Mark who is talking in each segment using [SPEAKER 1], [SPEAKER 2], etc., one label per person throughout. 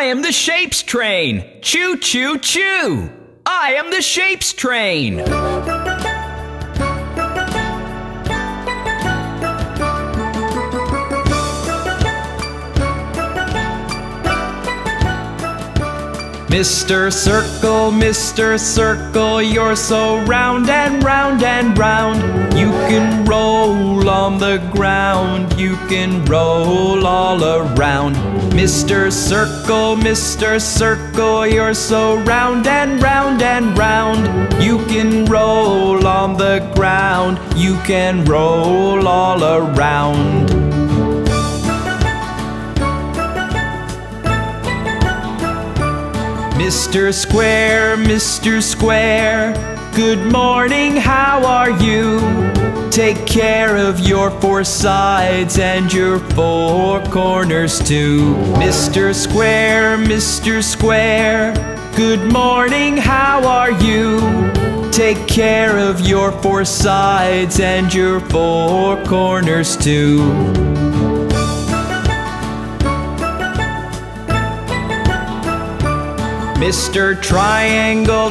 [SPEAKER 1] I am the shapes train. Choo, choo, choo. I am the shapes train. Mr. Circle, you're so round and round and round. You can roll on the ground, you can roll all around. Mr. Circle, you're so round and round and round. You can roll on the ground, you can roll all around. Mr. Square, good morning, how are you? Take care of your four sides and your four corners too. Mr. Square, good morning, how are you? Take care of your four sides and your four corners too. Mr. Triangle,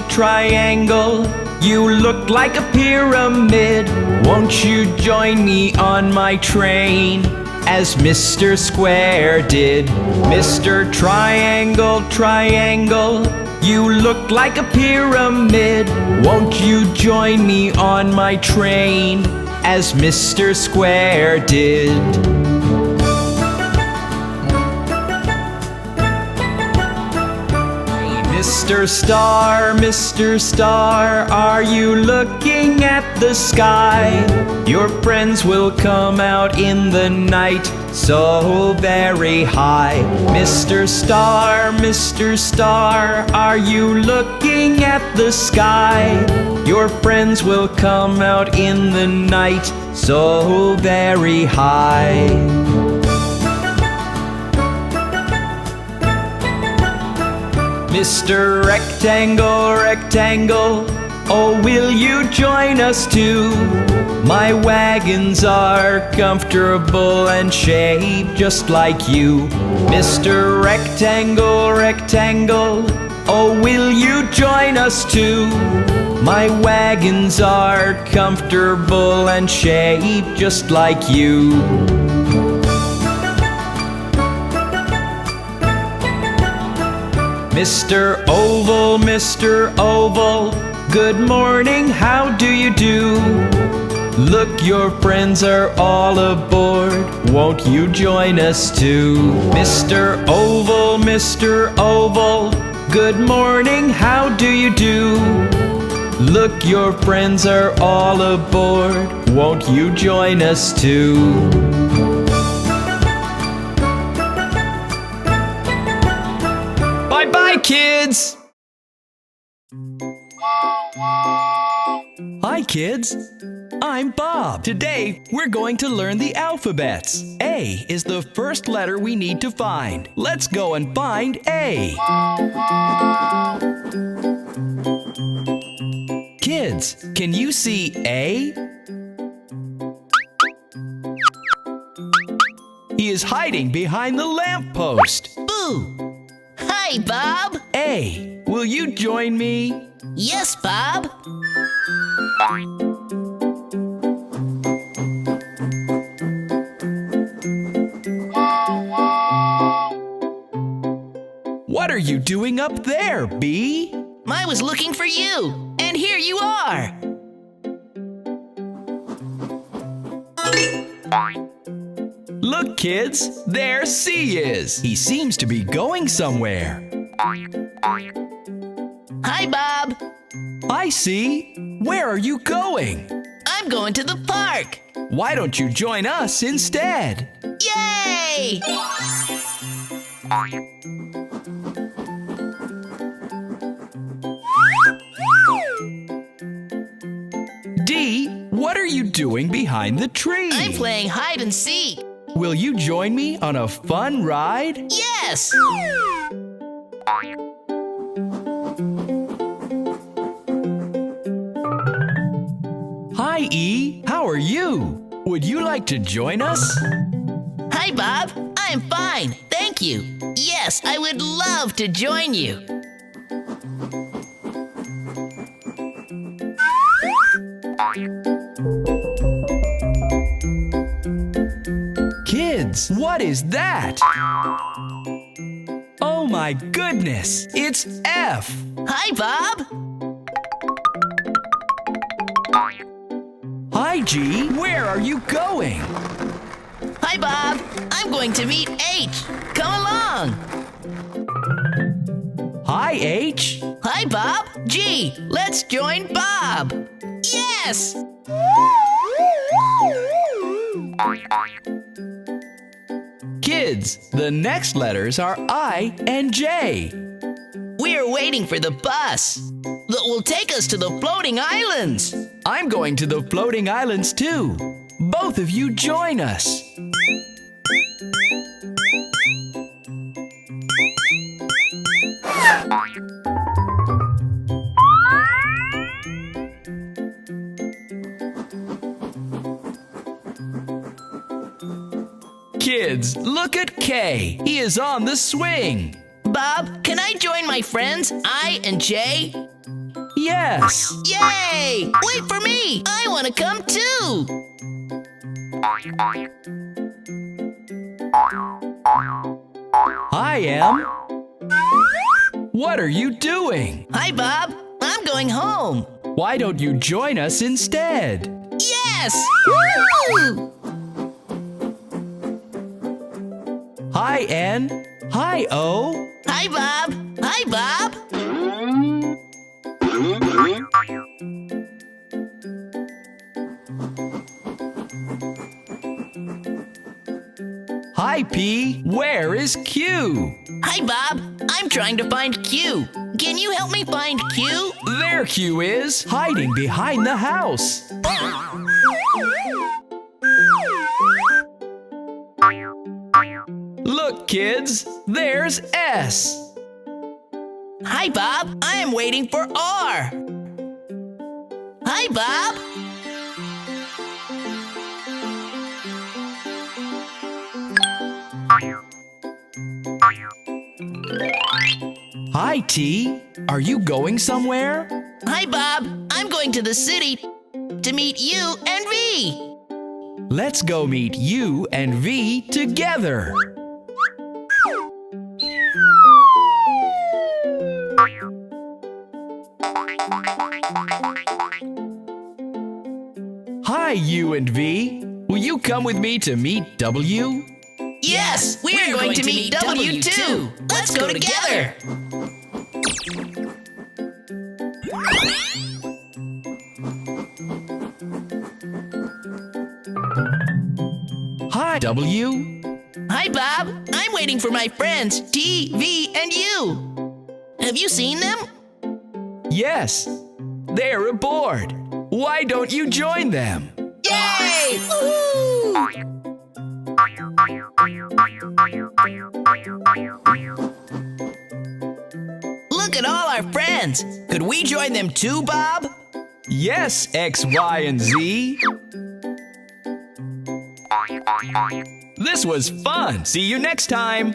[SPEAKER 1] you look like a pyramid. Won't you join me on my train, as Mr. Square did? Mr. Triangle, you look like a pyramid. Won't you join me on my train, as Mr. Square did? Mr. Star, are you looking at the sky? Your friends will come out in the night, so very high. Mr. Star, are you looking at the sky? Your friends will come out in the night, so very high. Mr. Rectangle, oh, will you join us too? My wagons are comfortable and shaped just like you. Mr. Rectangle, oh, will you join us too? My wagons are comfortable and shaped just like you. Mr. Oval, good morning, how do you do? Look, your friends are all aboard, won't you join us too? Mr. Oval, good morning, how do you do? Look, your friends are all aboard, won't you join us too? Bye, kids! Hi, kids. I'm Bob. Today, we're going to learn the alphabets. A is the first letter we need to find. Let's go and find A. Kids, can you see A? He is hiding behind the lamppost.
[SPEAKER 2] Boo! Hi, Bob.
[SPEAKER 1] A, will you join me?
[SPEAKER 2] Yes, Bob.
[SPEAKER 1] What are you doing up there, B?
[SPEAKER 2] I was looking for you, and here you are.
[SPEAKER 1] Look, kids, there C is. He seems to be going somewhere.
[SPEAKER 2] Hi, Bob.
[SPEAKER 1] Hi, C. Where are you going?
[SPEAKER 2] I'm going to the park.
[SPEAKER 1] Why don't you join us instead?
[SPEAKER 2] Yay!
[SPEAKER 1] D, what are you doing behind the tree?
[SPEAKER 2] I'm playing hide and seek.
[SPEAKER 1] Will you join me on a fun ride?
[SPEAKER 2] Yes!
[SPEAKER 1] Hi, E. How are you? Would you like to join us?
[SPEAKER 2] Hi, Bob. I'm fine, thank you. Yes, I would love to join you.
[SPEAKER 1] Kids, what is that? Oh my goodness, it's F.
[SPEAKER 2] Hi, Bob.
[SPEAKER 1] Hi, G. Where are you going?
[SPEAKER 2] Hi, Bob. I'm going to meet H. Come along.
[SPEAKER 1] Hi, H.
[SPEAKER 2] Hi, Bob. G, let's join Bob. Yes!
[SPEAKER 1] Kids, the next letters are I and J.
[SPEAKER 2] We're waiting for the bus that will take us to the floating islands.
[SPEAKER 1] I'm going to the floating islands too. Both of you join us. Kids, look at K. He is on the swing.
[SPEAKER 2] Bob, can I join my friends, I and J?
[SPEAKER 1] Yes.
[SPEAKER 2] Yay! Wait for me! I want to come too!
[SPEAKER 1] Hi, M. What are you doing?
[SPEAKER 2] Hi, Bob. I'm going home.
[SPEAKER 1] Why don't you join us instead?
[SPEAKER 2] Yes! Woo!
[SPEAKER 1] Hi, N. Hi, O.
[SPEAKER 2] Hi, Bob. Hi, Bob.
[SPEAKER 1] Hi, P. Where is Q?
[SPEAKER 2] Hi, Bob. I'm trying to find Q. Can you help me find Q?
[SPEAKER 1] There Q is, hiding behind the house. Look, kids, there's S.
[SPEAKER 2] Hi, Bob. I am waiting for R. Hi, Bob.
[SPEAKER 1] Hi, T. Are you going somewhere?
[SPEAKER 2] Hi, Bob. I'm going to the city to meet you and V.
[SPEAKER 1] Let's go meet U and V together. Hi, U and V. Will you come with me to meet W?
[SPEAKER 2] Yes, we're going to meet W too. Let's go together.
[SPEAKER 1] Hi, W.
[SPEAKER 2] Hi, Bob. I'm waiting for my friends, T, V, and U. Have you seen them?
[SPEAKER 1] Yes, they're aboard. Why don't you join them?
[SPEAKER 2] Yay! Woohoo! Look at all our friends. Could we join them too, Bob?
[SPEAKER 1] Yes, X, Y, and Z. This was fun. See you next time.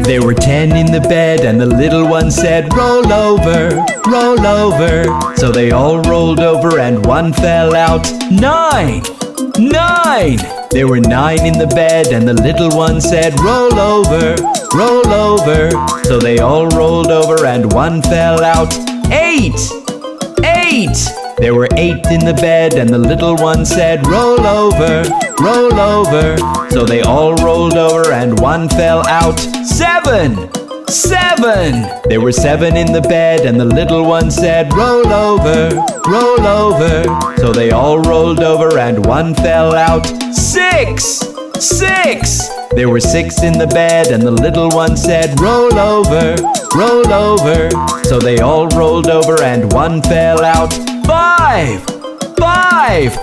[SPEAKER 1] There were 10 in the bed and the little one said, roll over, roll over. So they all rolled over and one fell out. 9! 9! There were 9 in the bed and the little one said, roll over, roll over. So they all rolled over and one fell out. 8! 8! There were 8 in the bed and the little one said, roll over, roll over. So they all rolled over and one fell out. 7! 7! There were 7 in the bed and the little one said, roll over, roll over. So they all rolled over and one fell out. 6! 6! There were 6 in the bed and the little one said, roll over, roll over. So they all rolled over and one fell out. 5! 5!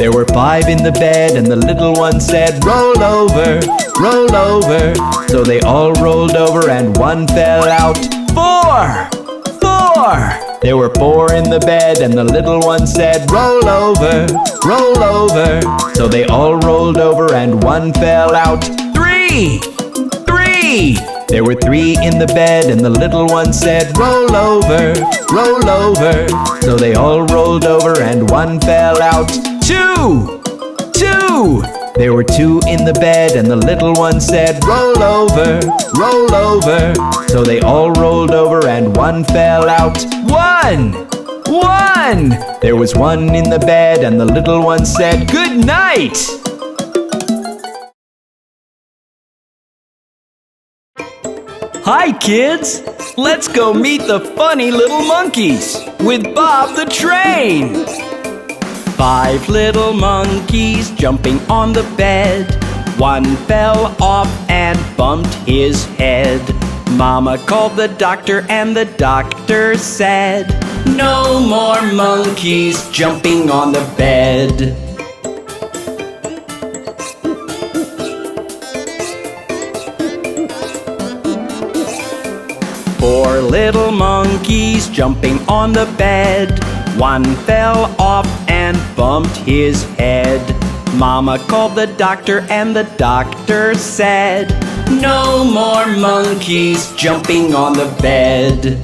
[SPEAKER 1] There were 5 in the bed, and the little one said, roll over, roll over. So they all rolled over, and one fell out. 4! 4! There were 4 in the bed, and the little one said, roll over, roll over. So they all rolled over, and one fell out. 3! 3! There were 3 in the bed, and the little one said, roll over, roll over. So they all rolled over, and one fell out. 2! 2! There were 2 in the bed, and the little one said, roll over, roll over. So they all rolled over, and one fell out. 1! 1! There was 1 in the bed, and the little one said, good night! Hi, kids! Let's go meet the funny little monkeys with Bob the Train! 5 little monkeys jumping on the bed. One fell off and bumped his head. Mama called the doctor, and the doctor said, no more monkeys jumping on the bed. 4 little monkeys jumping on the bed. One fell off and bumped his head. Mama called the doctor, and the doctor said, no more monkeys jumping on the bed.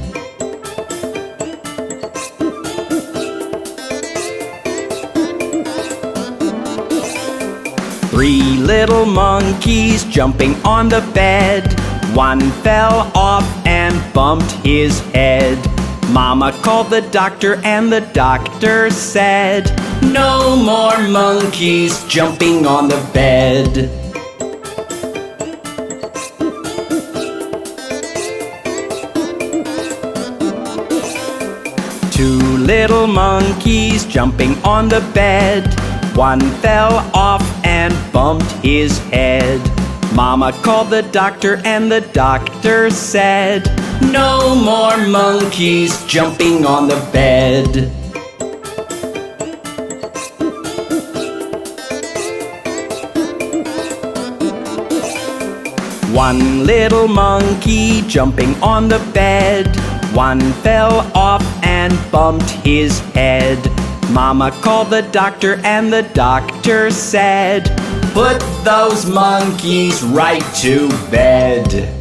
[SPEAKER 1] 3 little monkeys jumping on the bed. One fell off and bumped his head. Mama called the doctor, and the doctor said, no more monkeys jumping on the bed. 2 little monkeys jumping on the bed. One fell off and bumped his head. Mama called the doctor, and the doctor said, no more monkeys jumping on the bed. 1 little monkey jumping on the bed. One fell off and bumped his head. Mama called the doctor, and the doctor said, put those monkeys right to bed.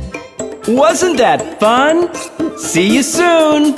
[SPEAKER 1] Wasn't that fun? See you soon!